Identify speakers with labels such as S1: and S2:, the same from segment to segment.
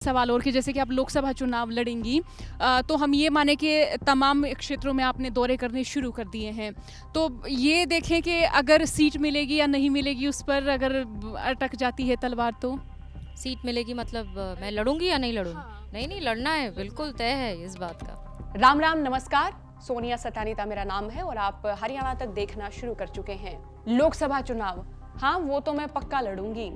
S1: सवाल और कि जैसे कि आप लोकसभा चुनाव लड़ेंगी तो हम ये माने कि तमाम क्षेत्रों में आपने दौरे करने शुरू कर दिए हैं। तो ये देखें कि अगर सीट मिलेगी या नहीं मिलेगी उस पर अगर अटक जाती है तलवार तो?
S2: सीट मिलेगी मतलब मैं लड़ूंगी या नहीं लड़ूंगी?
S1: हाँ।
S2: नहीं नहीं, लड़ना है, बिल्कुल तय है इस बात का।
S3: राम राम नमस्कार। सोनिया सटानिता मेरा नाम है और आप हरियाणा तक देखना शुरू कर चुके हैं। लोकसभा चुनाव, हाँ वो तो मैं पक्का लड़ूंगी।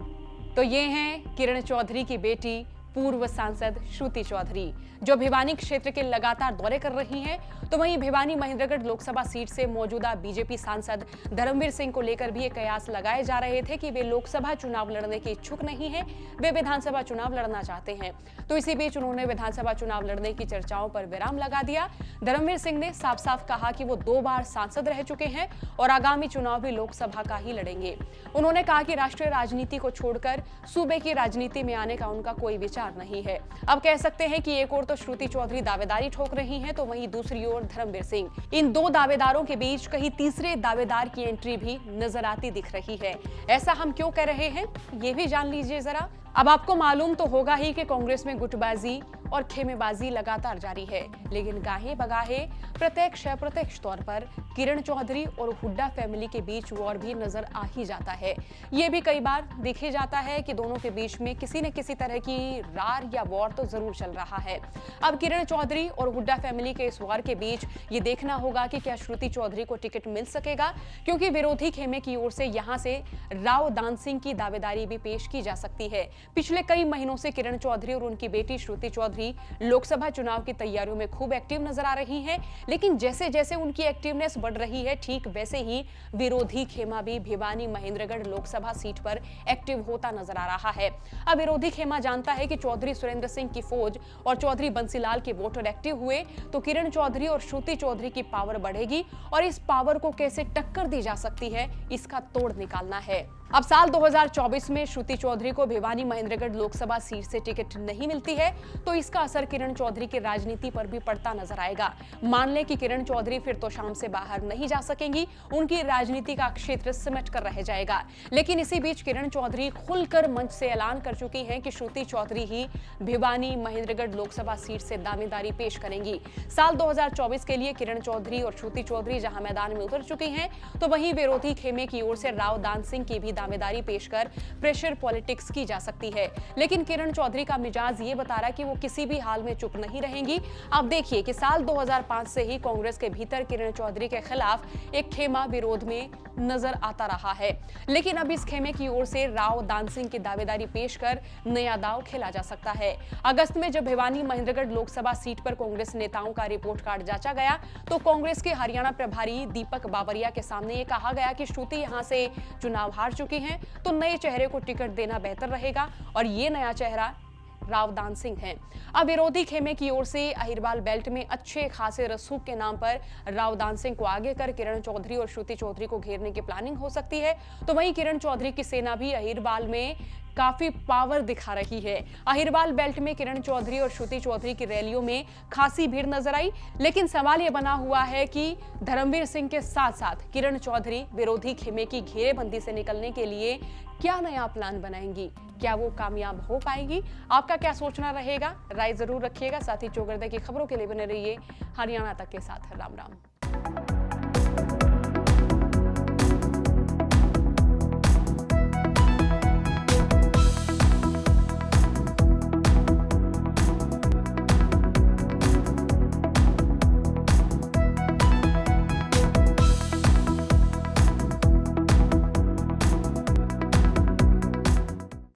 S3: तो ये हैं किरण चौधरी की बेटी पूर्व सांसद श्रुति चौधरी, जो भिवानी क्षेत्र के लगातार दौरे कर रही हैं। तो वहीं भिवानी महेंद्रगढ़ लोकसभा सीट से मौजूदा बीजेपी सांसद धर्मवीर सिंह को लेकर भी ये कयास लगाए जा रहे थे कि वे लोकसभा चुनाव लड़ने के इच्छुक नहीं हैं, वे विधानसभा चुनाव लड़ना चाहते हैं। तो इसी बीच उन्होंने विधानसभा चुनाव लड़ने की चर्चाओं पर विराम लगा दिया। धर्मवीर सिंह ने साफ साफ कहा कि वो 2 बार सांसद रह चुके हैं और आगामी चुनाव भी लोकसभा का ही लड़ेंगे। उन्होंने कहा कि राष्ट्रीय राजनीति को छोड़कर सूबे की राजनीति में आने का उनका कोई विचार नहीं है। अब कह सकते हैं कि एक ओर तो श्रुति चौधरी दावेदारी ठोक रही हैं, तो वहीं दूसरी ओर धर्मवीर सिंह। इन 2 दावेदारों के बीच कहीं तीसरे दावेदार की एंट्री भी नजर आती दिख रही है। ऐसा हम क्यों कह रहे हैं, ये भी जान लीजिए जरा। अब आपको मालूम तो होगा ही कि कांग्रेस में गुटबाजी और खेमेबाजी लगातार जारी है, लेकिन गाहे बगाहे प्रत्यक्ष अप्रत्यक्ष तौर पर किरण चौधरी और हुड्डा फैमिली के बीच वॉर भी नजर आ ही जाता है। ये भी कई बार देखे जाता है कि दोनों के बीच में किसी न किसी तरह की रार या वॉर तो जरूर चल रहा है। अब किरण चौधरी और हुड्डा फैमिली के इस वॉर के बीच ये देखना होगा कि क्या श्रुति चौधरी को टिकट मिल सकेगा, क्योंकि विरोधी खेमे की ओर से यहाँ से राव दान सिंह की दावेदारी भी पेश की जा सकती है। पिछले कई महीनों से किरण चौधरी और उनकी बेटी श्रुति चौधरी लोकसभा चुनाव की तैयारियों में खूब एक्टिव नजर आ रही हैं, लेकिन जैसे जैसे उनकी एक्टिवनेस बढ़ रही है, ठीक वैसे ही विरोधी खेमा भी भिवानी महेंद्रगढ़ लोकसभा सीट पर एक्टिव होता नजर आ रहा है। अब विरोधी खेमा जानता है कि चौधरी सुरेंद्र सिंह की फौज और चौधरी बंसीलाल के वोटर एक्टिव हुए तो किरण चौधरी और श्रुति चौधरी की पावर बढ़ेगी और इस पावर को कैसे टक्कर दी जा सकती है, इसका तोड़ निकालना है। अब साल 2024 में श्रुति चौधरी को भिवानी महेंद्रगढ़ लोकसभा सीट से टिकट नहीं मिलती है, तो इसका असर किरण चौधरी की राजनीति पर भी पड़ता नजर आएगा। मान लें कि किरण चौधरी फिर तो शाम से बाहर नहीं जा सकेंगी, उनकी राजनीति का क्षेत्र सिमट कर रह जाएगा। लेकिन इसी बीच किरण चौधरी खुलकर मंच से ऐलान कर चुकी हैं कि श्रुति चौधरी ही भिवानी महेंद्रगढ़ लोकसभा सीट से दावेदारी पेश करेंगी। साल 2024 के लिए किरण चौधरी और श्रुति चौधरी जहां मैदान में उतर चुकी हैं, तो वहीं विरोधी खेमे की ओर से राव दान सिंह की भी दावेदारी पेश कर प्रेशर पॉलिटिक्स की जा सकती है। लेकिन किरण चौधरी का मिजाज ये बता रहा है कि वो किसी भी हाल में चुप नहीं रहेंगी। आप देखिए कि साल 2005 से ही कांग्रेस के भीतर किरण चौधरी के खिलाफ एक खेमा विरोध में नजर आता रहा है, लेकिन अब इस खेमे की ओर से राव दान सिंह की दावेदारी पेश कर नया दांव खेला जा सकता है। अगस्त में जब भिवानी महेंद्रगढ़ लोकसभा सीट पर कांग्रेस नेताओं का रिपोर्ट कार्ड जांचा गया, तो कांग्रेस के हरियाणा प्रभारी दीपक बाबरिया के सामने ये कहा गया कि श्रुति यहां से चुनाव हार चुकी हैं, तो नए चेहरे को टिकट देना बेहतर रहेगा और ये नया चेहरा राव दान सिंह हैं। अब विरोधी खेमे की ओर से अहिरवाल बेल्ट में अच्छे खासे रसूख के नाम पर राव दान सिंह को आगे कर किरण चौधरी और श्रुति चौधरी को घेरने की प्लानिंग हो सकती है। तो वहीं किरण चौधरी की सेना भी अहिरवाल में काफी पावर दिखा रही है। अहिरवाल बेल्ट में किरण चौधरी और श्रुति चौधरी की रैलियों में खासी भीड़ नजर आई, लेकिन सवाल यह बना हुआ है कि धर्मवीर सिंह के साथ साथ किरण चौधरी विरोधी खेमे की घेरेबंदी से निकलने के लिए क्या नया प्लान बनाएंगी, क्या वो कामयाब हो पाएगी? आपका क्या सोचना रहेगा, राय जरूर रखिएगा। साथ ही चौगरदे की खबरों के लिए बने रहिए हरियाणा तक के साथ। राम राम।